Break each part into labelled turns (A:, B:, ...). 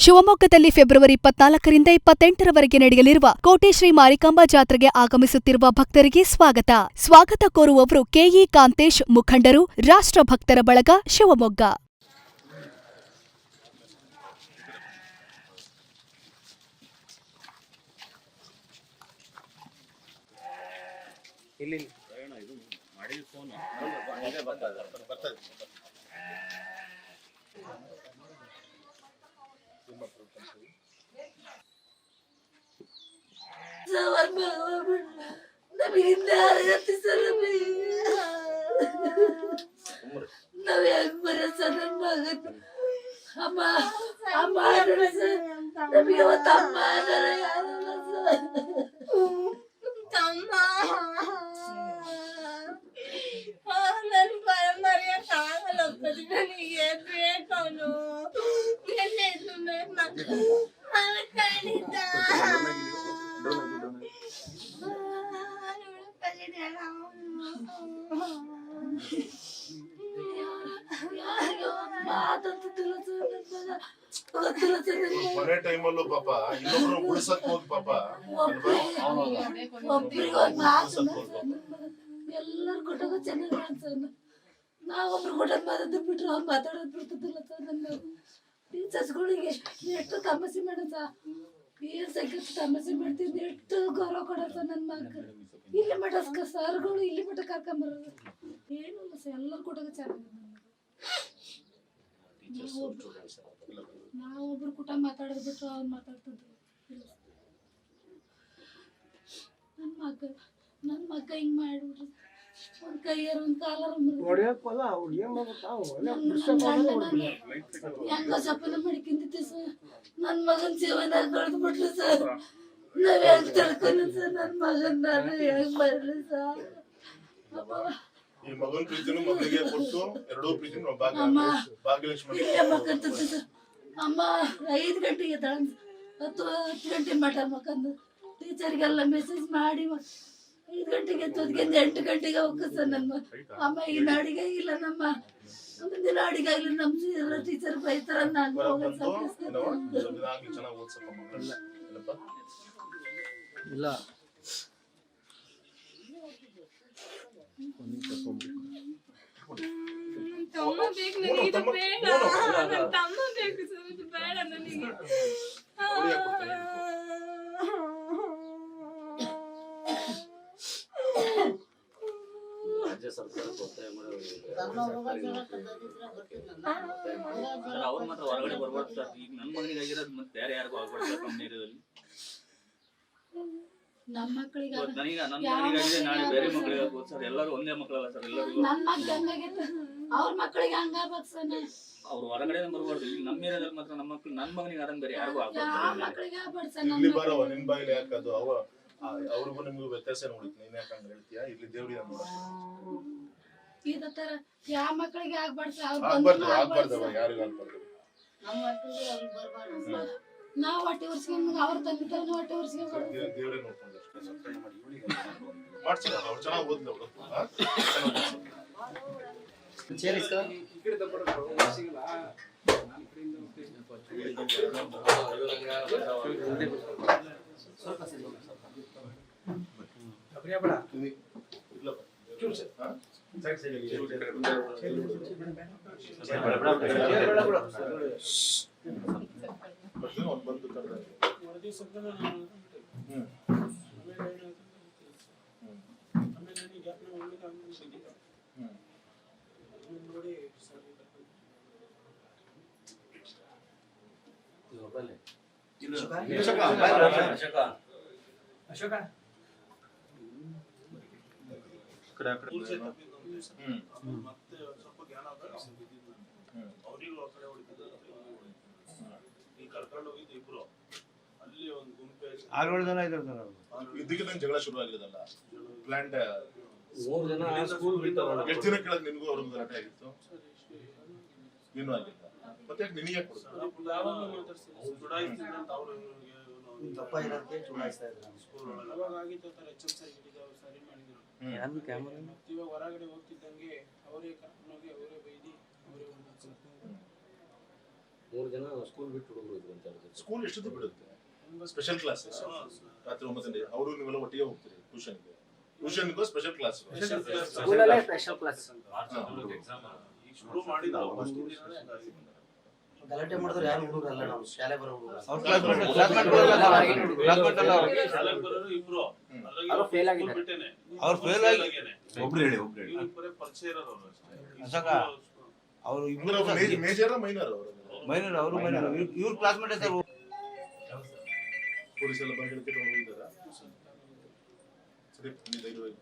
A: ಶಿವಮೊಗ್ಗದಲ್ಲಿ ಫೆಬ್ರವರಿ 24ರಿಂದ 28ರವರೆಗೆ ನಡೆಯಲಿರುವ ಕೋಟೆ ಶ್ರೀ ಮಾರಿಕಾಂಬಾ ಜಾತ್ರೆಗೆ ಆಗಮಿಸುತ್ತಿರುವ ಭಕ್ತರಿಗೆ ಸ್ವಾಗತ ಕೋರುವವರು ಕೆಇ ಕಾಂತೇಶ್, ಮುಖಂಡರು, ರಾಷ್ಟ್ರಭಕ್ತರ ಬಳಗ, ಶಿವಮೊಗ್ಗ.
B: ಮನೆ ಟೈಮಲ್ಲೂ ಪಾಪ ಇನ್ನೊಬ್ರು ಉಳಿಸಕ್ ಹೋಗಿ ಪಾಪ
C: ಎಲ್ಲರ ಕುಟುಂಬ ಚೆನ್ನಾಗಿ ನಾವೊಬ್ರು ಕುಟುಂಬ ಮಾತಾಡ್ ಬಿಟ್ರು ಅವ್ರು ಮಾತಾಡೋದು ಬಿಡ್ತಿದ್ದಿಲ್ಲ ಸರ್. ನನ್ನ ಟೀಚರ್ಸ್ಗಳಿಗೆ ಎಷ್ಟು ತಮಾಷೆ ಮಾಡೋದು ಸರ್, ಏನ್ ಸಂಗೀತ ತಮಾಷೆ ಮಾಡ್ತಿದ್ದೆ, ಎಷ್ಟು ಗೌರವ ಕೊಡೋದು ಸರ್. ನನ್ನ ಮಗ ಇಲ್ಲಿ ಮಠ ಸರ್ಗಳು ಇಲ್ಲಿ ಮಠ ಕರ್ಕೊಂಬರೋದು ಏನು ಸರ್, ಎಲ್ಲರ ಕುಟುಂಬ ಚೆನ್ನಾಗಿ. ನಾವೊಬ್ರು ಕುಟುಂಬ ಮಾತಾಡೋದು ಬಿಟ್ರು ಅವ್ರು ಮಾತಾಡ್ತಿದ್ರು. ನನ್ನ ಮಗ ಹಿಂಗ್ ಮಾಡ್ಬಿಡ್ರಿ, ಒಂದ್ ಕೈಯಾರ ಒಂದ್ ಕಾಲಾರ ಹೆಂಗ ಸಪನ ಮಾಡಿಕೊಂಡಿದ್ದೆ ಸರ್. ನನ್ ಮಗನ್ ಜೀವನ ಕಳೆದು ಬಿಟ್ರಿ ಸರ್. ನಾವ್ ಹೆಂಗ್ ತಿಳ್ಕೊಂಡ್ ಸರ್ ನನ್ ಮಗನ್ ನಾನು ಹೆಂಗ್ ಬರ್ಲಿ ಸರ್.
B: ಈ ಮಗನ್ ಪ್ರೀತಿನೂ ಮಗನಿಗೆ ಕೊಟ್ಟು ಎರಡೂ ಪ್ರೀತಿನೂ ಭಾಗ್ಯಲಕ್ಷ್ಮಿ
C: ಅಮ್ಮ 5 ಗಂಟೆಗೆ ಎದ್ದಾಳ, 10 ಗಂಟೆ ಮಠ ಮಕ್ಕಂದು ಟೀಚರ್ಗೆಲ್ಲ ಮೆಸೇಜ್ ಮಾಡಿ 5 ಗಂಟೆಗೆ ಎದ್ದೋದ್ಗೆ 8 ಗಂಟೆಗೆ ಹೋಗ್ತದೆ ಸರ್. ನಮ್ಮ ಅಮ್ಮ ಈಗ ಅಡಿಗೆ ಇಲ್ಲ, ನಮ್ಮ ಮುಂದಿನ ಅಡಿಗೆ ಆಗಲಿ, ನಮ್ಮ ಟೀಚರ್ ಬೈತಾರ. ನಾನು
D: ಇಲ್ಲ
E: ತಮ್ಮ ಬೇಕು ನನಗೆ, ಇದು ಬೇಡ. ನನ್ನ ತಮ್ಮ ಬೇಕು ಸರ್, ಇದು ಬೇಡ ನನಗೆ.
D: ರಾಜ್ಯ ಸರ್ಕಾರ ಒತ್ತಾಯ ಅವ್ರು ಮಾತ್ರ ಹೊರಗಡೆ ಬರ್ಬಾರ್ದು ಸರ್. ಈಗ ನನ್ನ ಮಗನಿಗೆ ಆಗಿರೋದು ಮತ್ತೆ ಬೇರೆ ಯಾರಿಗೂ ಆಗ್ಬಾರ್ದು ಸರ್. ನಮ್ಮ ಏರಿಯಾದಲ್ಲಿ
C: ನಮ್ಮ ಮಕ್ಕಳಿಗೆ
D: ನನಗೆ ನನ್ನ ಮಗನಿಗಾಗಿದೆ, ನಾಳೆ ಬೇರೆ ಮಕ್ಕಳಿಗೆ ಆಗ್ಬೋದು ಸರ್. ಎಲ್ಲರೂ ಒಂದೇ ಮಕ್ಕಳಲ್ಲ ಸರ್. ಎಲ್ಲರಿಗೂ
C: ನನ್ನ ಮಕ್ಕಳು ಹಂಗಾಗೈತೆ, ಅವ್ರ ಮಕ್ಕಳಿಗೆ ಹಂಗಾಗ್ಬೇಕು ಸರ್.
D: ಅವ್ರು ಹೊರಗಡೆ ಬರ್ಬಾರ್ದು. ಈಗ ನಮ್ಮ ಏರಿಯಾದಲ್ಲಿ ಮಾತ್ರ ನಮ್ಮ ಮಕ್ಕಳು, ನನ್ನ ಮಗನಿಗೆ ಆದಂಗೆ ಬೇರೆ ಯಾರಿಗೂ ಆಗ್ಬಾರ್ದು.
C: ಮಕ್ಕಳಿಗೆ ಆಗ್ಬಾರ್ದು ಸರ್.
B: ಇಲ್ಲಿ ಬರವ ನಿನ್ ಬಾಯಿಲಿ ಯಾಕದು ಅವ್ರಿಗೂ ನಿಮ್ಗೂ ವ್ಯತ್ಯಾಸ ನೋಡಿತ್ತು. ನೀನ್ ಯಾಕೆ ಹಂಗ ಹೇಳ್ತೀಯಾ? ಇಲ್ಲಿ ದೇವ್ರಿ
C: ಇದ ತರ ಯಾವ ಮಕ್ಕಳಿಗೆ ಆಗ್ಬಾರ್ದು,
B: ಆಗ್ಬಾರ್ದು ಯಾರಿಗೂ ಆಗ್ಬಾರ್ದು.
C: ನಾವು ಹೊಟ್ಟೆ ಉರ್ಸ್ಕೊಂಡ್ ಅವ್ರ ತಂದೆ ತಾಯಿನ ಹೊಟ್ಟೆ ಉರ್ಸ್ಕೊಂಡ್
B: ದೇವ್ರೇ ನೋಡ್ಕೊಂಡು ಮಾಡ್ಸಿಲ್ಲ. ಅವ್ರು ಚೆನ್ನಾಗಿ ಓದ್ಲಿ, ಅವರು ಬಂದು ಮತ್ತೆ ಸ್ವಲ್ಪ ಜ್ಞಾನ ಅವರಿಗೂ ಆ ಕಡೆ ಹೊಡಿತಿದ್ದಾರೆ. ಈ ಕರ್ಕೊಂಡು ಹೋಗಿದ್ದು ಇಬ್ರು, ಅಲ್ಲಿ ಒಂದು ಗುಂಪೆ ಇದಕ್ಕೆ ಜಗಳ ಶುರು ಆಗಿರೋದಲ್ಲ. ಪ್ಲಾಂಟ್
D: 3 ಜನ ಸ್ಕೂಲ್ ಬಿಡ್ತಾರಲ್ಲ,
B: ಎಷ್ಟು ದಿನ ಕೆಳಗೆ ನಿನ್ಗೂ ಅವ್ರಿಗೂ ಗಲಾಟೆ ಆಗಿತ್ತು? ನೀನು ಆಗಿಲ್ಲ, ಮತ್ತೆ ನಿನಗೆ
F: ದಪ್ಪ ಇರೋದಕ್ಕೆ ಚುನಾಯಿಸ್ತಾ ಇದ್ರು ಸ್ಕೂಲ್ ಒಳಗೆ. ಅವಾಗ ಆಗಿತ್ತು ತರ HM ಸರ್ ಹಿಡಿದವರು ಸರಿ ಮಾಡಿದ್ರು. ಮತ್ತೆ ಇವಾಗ ಹೊರಗಡೆ ಹೋಗ್ತಿದ್ದಂಗೆ ಅವರೇ ಕರ್ಕೊಂಡು ಹೋಗಿ ಅವರೇ ಬೈದಿ ಅವರೇ
G: 3 ಜನ ಸ್ಕೂಲ್ ಬಿಟ್ಟು ಹುಡುಗರು ಇದ್ರು ಅಂತ ಹೇಳಿದ್ರು.
B: ಸ್ಕೂಲ್ ಎಷ್ಟೊತ್ತು ಬಿಡುತ್ತೆ? ಸ್ಪೆಷಲ್ ಕ್ಲಾಸ್ ರಾತ್ರಿ 9 ಗಂಟೆ. ಅವರು ನೀವೆಲ್ಲ ಒಟ್ಟಿಗೆ ಹೋಗ್ತೀರಿ ಟ್ಯೂಷನ್ಗೂ ಸ್ಪೆಷಲ್ ಕ್ಲಾಸ್?
G: ಸ್ಕೂಲಲ್ಲೇ ಸ್ಪೆಷಲ್ ಕ್ಲಾಸ್.
F: ಶುರು ಮಾಡಿದ
H: ಗಲಾಟೆ ಮಾಡಿದ್ರು ಯಾರು ಹುಡುಗರು ಅಲ್ಲ, ನಾವು ಶಾಲೆ ಬರೋ ಹುಡುಗರು.
F: ಶಾಲೆಗೆ ಬರೋರು ಇಬ್ರು,
G: ಅವರು ಫೇಲ್ ಆಗಿದ್ದಾರೆ.
F: ಅವ್ರು ಫೇಲ್ ಆಗಿ
I: ಒಬ್ರು ಹೇಳಿ
F: ಇಬ್ಬರೇ ಪರಿಚಯ ಇರೋರು ಅವ್ರು ಅಷ್ಟೇ.
I: ಅಸಕ ಅವರು ಇಬ್ರು
B: ಮೇಜರ್ ಮೈನರ್ ಅವರು
I: ಮೈನರ್, ಅವರು ಮೈನರ್, ಇವ್ರ ಕ್ಲಾಸ್ಮೇಟ್ ಸರ್.
B: ಪೊಲೀಸ್ ಎಲ್ಲ ಬಂದು ಹೇಳ್ತಿದ್ರು ಹೋಗಿದ್ದಾರಾ? ಸರಿ, ನೀವು ಧೈರ್ಯವಾಗಿ.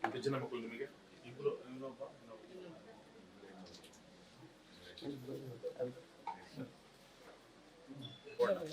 B: ಎಷ್ಟು ಜನ ಮಕ್ಕಳು ನಿಮಗೆ?
F: ಇಬ್ರು, ಇನ್ನೊಬ್ಬ
B: ಕೊಡೋಣ.